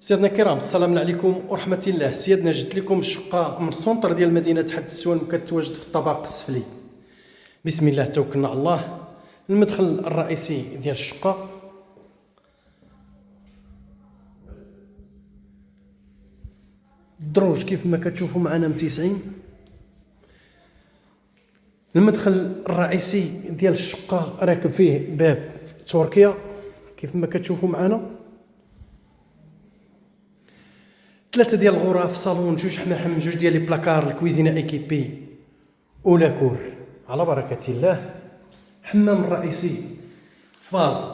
سيادنا الكرام، السلام عليكم ورحمة الله. سيادنا جبت لكم الشقة من السونتر ديال مدينة حد السوان، كتواجد في الطابق السفلي. بسم الله توكلنا على الله. المدخل الرئيسي ديال الشقة، الدروج كيف ما كتشوفوا معنا متسعين. المدخل الرئيسي ديال الشقة راكب فيه باب تركيا كيف ما كتشوفوا معنا. 3 ديال الغرف، صالون، 2 حماحم، 2 ديال لي بلاكار، الكويزينه ايكيبي ولاكور على بركه الله. حمام الرئيسي فاز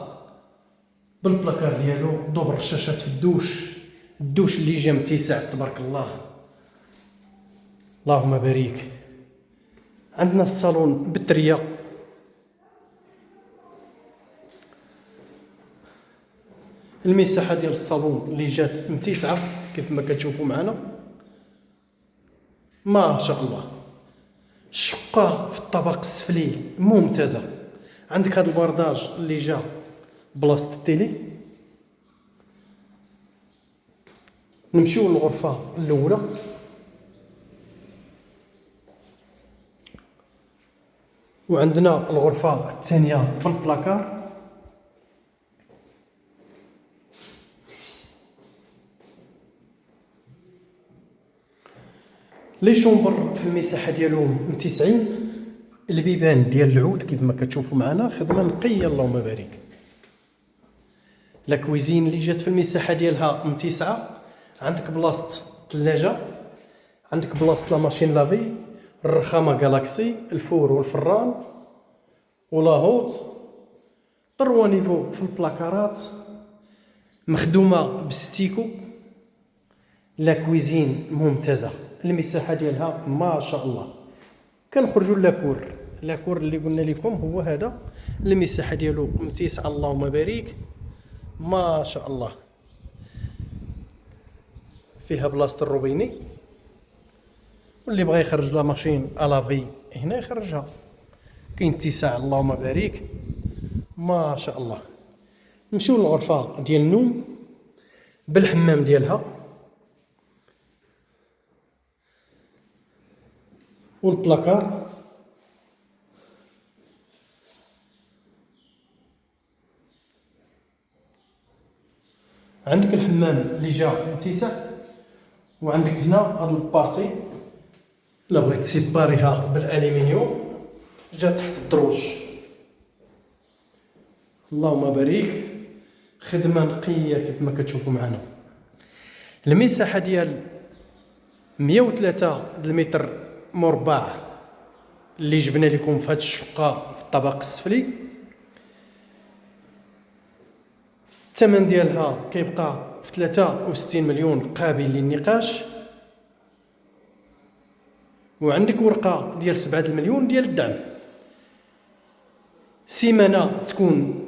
بالبلاكار ديالو، دوبر الشاشات في الدوش اللي جا متسع تبارك الله، اللهم بارك. عندنا الصالون بالتريه، المساحه ديال الصالون اللي جات متسعه كيف ما كتشوفوا معنا ما شاء الله. الشقه في الطابق السفلي ممتازه. عندك هذا البرداج اللي جا بلاصه التيلي. نمشيو للغرفه الاولى. وعندنا الغرفه الثانيه بالبلاكار. لي شومبر في المساحه ديالهم متسعين. البيبان ديال العود كيف ما كتشوفوا معنا، خدمه نقيه اللهم بارك. لا كويزين اللي جات في المساحه ديالها متسعه. عندك بلاصه الثلاجه، عندك بلاصه لا ماشين لافي، الرخامه جالاكسي، الفور والفران ولاهوت، 3 نيفو في البلاكارات، مخدومه بالستيكو. لا كويزين ممتازه، المساحه ديالها ما شاء الله. كنخرجوا لاكور اللي قلنا لكم هو هذا، المساحه ديالو متسعه اللهم بارك ما شاء الله. فيها بلاصه الروبيني، واللي بغى يخرج لا ماشين الافي هنا يخرجها، كاين اتساع اللهم بارك ما شاء الله. نمشيو للغرفه ديال النوم بالحمام ديالها والبلاكار. عندك الحمام اللي جا متسع، وعندك هنا هاد البارتي الا بغيت تسيباريها بالالومنيوم جا تحت الدروج اللهم بارك. خدمه نقيه كيف ما كتشوفوا معنا. المساحه ديال 103 المتر مربع اللي جبنا لكم في هاد الشقه في الطابق السفلي. الثمن ديالها كيبقى في 63 مليون قابل للنقاش. وعندك ورقه ديال 7 المليون ديال الدعم. سيمانه تكون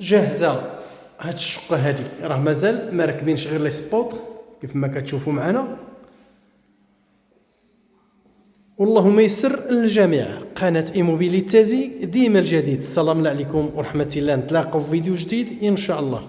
جاهزه. هاد الشقه هادي راه مازال ما راكبينش غير لي سبوت كيف ما كتشوفوا معنا. واللهم يسر للجميع. قناه ايموبيليتازي ديما الجديد. السلام عليكم ورحمه الله. نتلاقاو في فيديو جديد ان شاء الله.